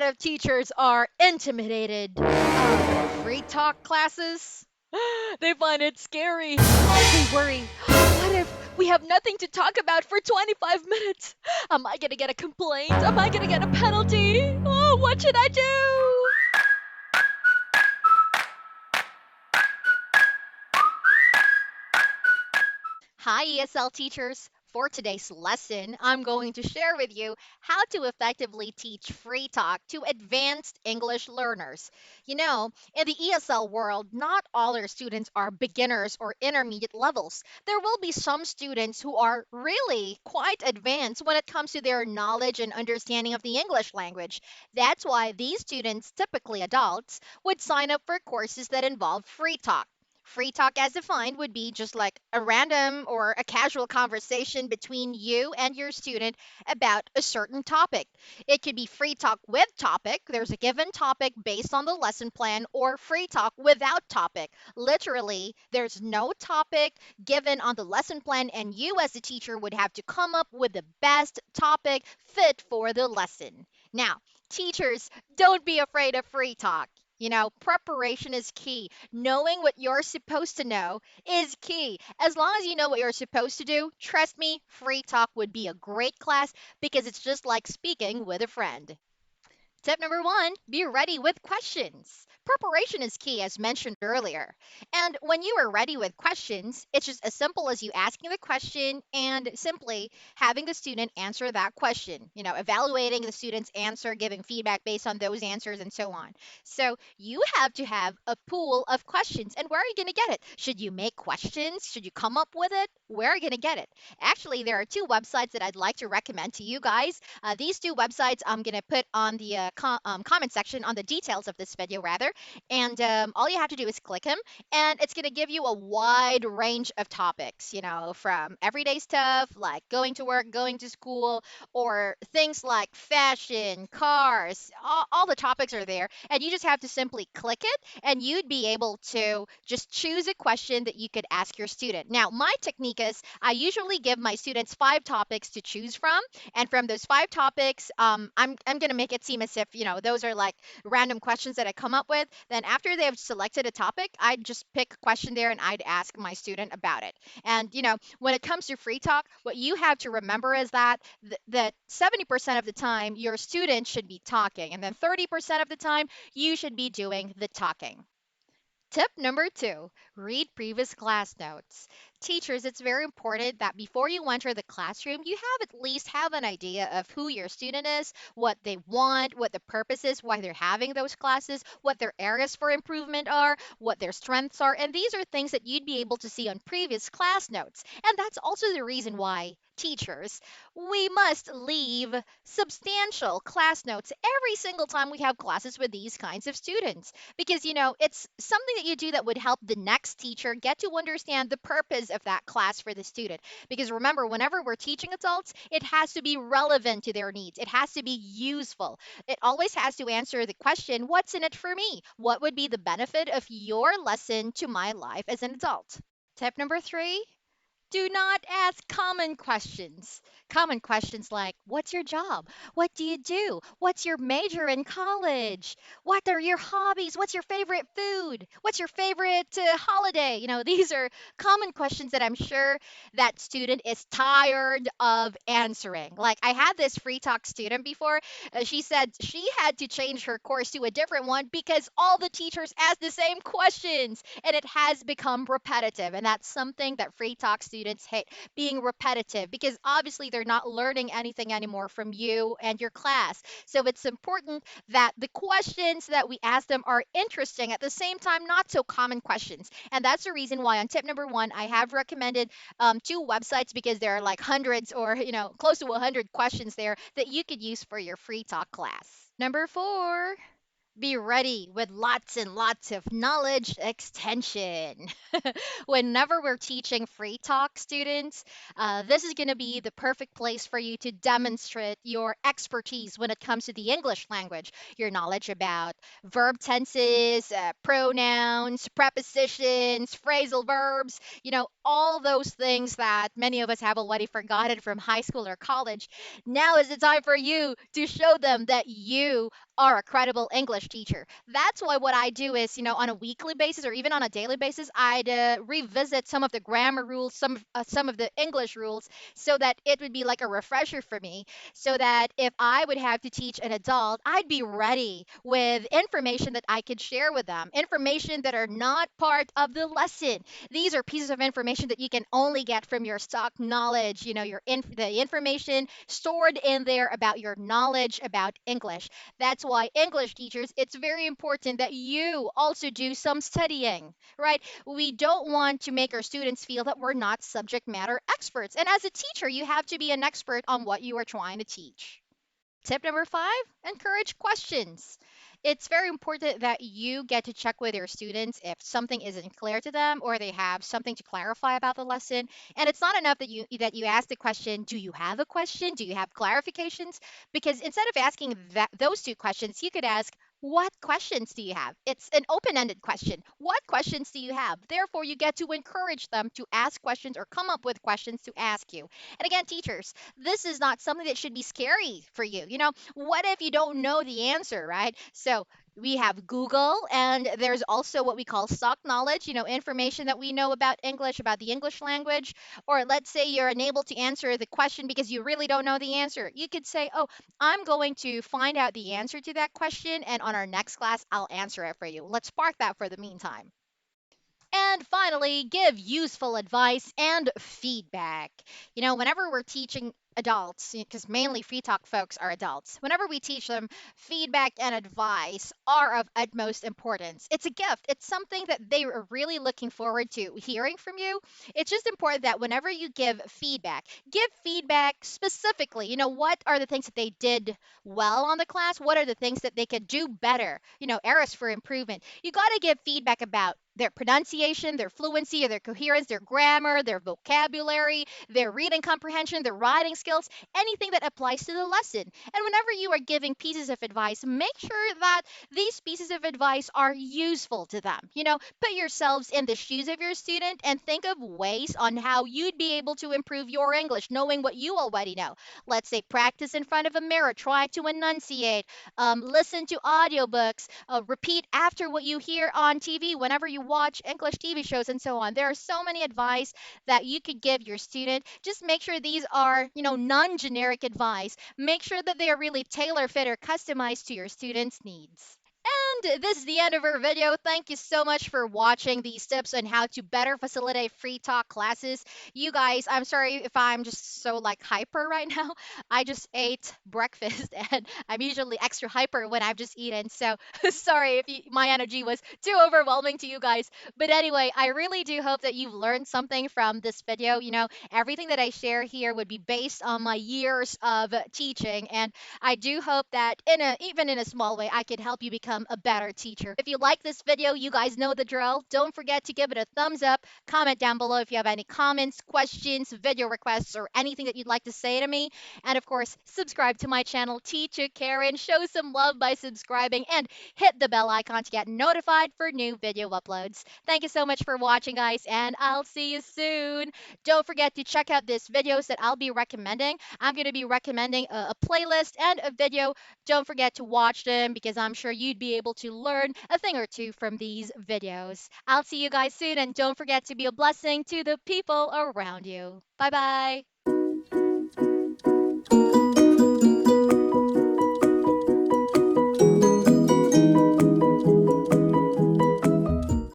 of teachers are intimidated of free talk classes. They find it scary. They worry, what if we have nothing to talk about for 25 minutes? Am I going to get a complaint? Am I going to get a penalty? Oh, what should I do? Hi, ESL teachers. For today's lesson, I'm going to share with you how to effectively teach free talk to advanced English learners. In the ESL world, not all our students are beginners or intermediate levels. There will be some students who are really quite advanced when it comes to their knowledge and understanding of the English language. That's why these students, typically adults, would sign up for courses that involve free talk. Free talk, as defined, would be just like a random or a casual conversation between you and your student about a certain topic. It could be free talk with topic, there's a given topic based on the lesson plan, or free talk without topic. Literally, there's no topic given on the lesson plan, and you, as the teacher, would have to come up with the best topic fit for the lesson. Now, teachers, don't be afraid of free talk. Preparation is key. Knowing what you're supposed to know is key. As long as you know what you're supposed to do, trust me, free talk would be a great class because it's just like speaking with a friend. Tip number one, be ready with questions. Preparation is key, as mentioned earlier. And when you are ready with questions, it's just as simple as you asking the question and simply having the student answer that question, evaluating the student's answer, giving feedback based on those answers, and so on. So you have to have a pool of questions. And where are you going to get it? Should you make questions? Should you come up with it? Where are you going to get it? Actually, there are two websites that I'd like to recommend to you guys. These two websites I'm going to put on the comment section, on the details of this video, rather. And all you have to do is click them, and it's going to give you a wide range of topics, from everyday stuff like going to work, going to school, or things like fashion, cars. All the topics are there, and you just have to simply click it, and you'd be able to just choose a question that you could ask your student. Now, my technique is I usually give my students 5 topics to choose from, and from those 5 topics, I'm gonna make it seem as if those are like random questions that I come up with. Then after they've selected a topic, I'd just pick a question there and I'd ask my student about it. And when it comes to free talk, what you have to remember is that that 70% of the time your student should be talking, and then 30% of the time you should be doing the talking. Tip number two, read previous class notes. Teachers, it's very important that before you enter the classroom, you have at least have an idea of who your student is, what they want, what the purpose is, why they're having those classes, what their areas for improvement are, what their strengths are, and these are things that you'd be able to see on previous class notes. And that's also the reason why teachers, we must leave substantial class notes every single time we have classes with these kinds of students, because it's something that you do that would help the next teacher get to understand the purpose of that class for the student. Because remember, whenever we're teaching adults, it has to be relevant to their needs, it has to be useful, it always has to answer the question, what's in it for me? What would be the benefit of your lesson to my life as an adult? Tip number three, do not ask common questions. Common questions like, what's your job? What do you do? What's your major in college? What are your hobbies? What's your favorite food? What's your favorite holiday? These are common questions that I'm sure that student is tired of answering. Like, I had this free talk student before. She said she had to change her course to a different one because all the teachers asked the same questions, and it has become repetitive. And that's something that free talk students hate, being repetitive, because obviously they're not learning anything anymore from you and your class. So it's important that the questions that we ask them are interesting, at the same time not so common questions. And that's the reason why on tip number one I have recommended two websites, because there are like hundreds, or close to 100 questions there that you could use for your free talk class. Number four, be ready with lots and lots of knowledge extension. Whenever we're teaching free talk students, this is going to be the perfect place for you to demonstrate your expertise when it comes to the English language, your knowledge about verb tenses, pronouns, prepositions, phrasal verbs, all those things that many of us have already forgotten from high school or college. Now is the time for you to show them that you are a credible English teacher. That's why what I do is, on a weekly basis or even on a daily basis, I'd revisit some of the grammar rules, some of the English rules, so that it would be like a refresher for me, so that if I would have to teach an adult, I'd be ready with information that I could share with them, information that are not part of the lesson. These are pieces of information that you can only get from your stock knowledge, the information stored in there about your knowledge about English. That's why English teachers, it's very important that you also do some studying, right? We don't want to make our students feel that we're not subject matter experts. And as a teacher, you have to be an expert on what you are trying to teach. Tip number five, encourage questions. It's very important that you get to check with your students if something isn't clear to them or they have something to clarify about the lesson. And it's not enough that you ask the question, do you have a question? Do you have clarifications? Because instead of asking those two questions, you could ask, what questions do you have? It's an open ended question. What questions do you have? Therefore, you get to encourage them to ask questions or come up with questions to ask you. And again, teachers, this is not something that should be scary for you. What if you don't know the answer, right? So we have Google, and there's also what we call stock knowledge, information that we know about English, about the English language. Or let's say you're unable to answer the question because you really don't know the answer. You could say, oh, I'm going to find out the answer to that question, and on our next class, I'll answer it for you. Let's park that for the meantime. And finally, give useful advice and feedback. Whenever we're teaching adults, because mainly free talk folks are adults, whenever we teach them, feedback and advice are of utmost importance. It's a gift, it's something that they are really looking forward to hearing from you. It's just important that whenever you give feedback specifically. What are the things that they did well on the class? What are the things that they could do better? Areas for improvement. You got to give feedback about their pronunciation, their fluency, their coherence, their grammar, their vocabulary, their reading comprehension, their writing skills, anything that applies to the lesson. And whenever you are giving pieces of advice, make sure that these pieces of advice are useful to them. Put yourselves in the shoes of your student and think of ways on how you'd be able to improve your English, knowing what you already know. Let's say practice in front of a mirror, try to enunciate, listen to audiobooks, repeat after what you hear on TV whenever you watch English TV shows and so on. There are so many advice that you could give your student. Just make sure these are, non-generic advice. Make sure that they are really tailor-fit or customized to your students' needs. And this is the end of our video. Thank you so much for watching these tips on how to better facilitate free talk classes. You guys, I'm sorry if I'm just so like hyper right now. I just ate breakfast and I'm usually extra hyper when I've just eaten. So sorry if my energy was too overwhelming to you guys. But anyway, I really do hope that you've learned something from this video. Everything that I share here would be based on my years of teaching, and I do hope that even in a small way, I could help you become a better teacher. If you like this video, you guys know the drill. Don't forget to give it a thumbs up. Comment down below if you have any comments, questions, video requests, or anything that you'd like to say to me. And of course, subscribe to my channel, Teacha Karen. Show some love by subscribing and hit the bell icon to get notified for new video uploads. Thank you so much for watching, guys, and I'll see you soon. Don't forget to check out these videos that I'll be recommending. I'm going to be recommending a playlist and a video. Don't forget to watch them because I'm sure you'd be able to learn a thing or two from these videos. I'll see you guys soon, and don't forget to be a blessing to the people around you. Bye bye.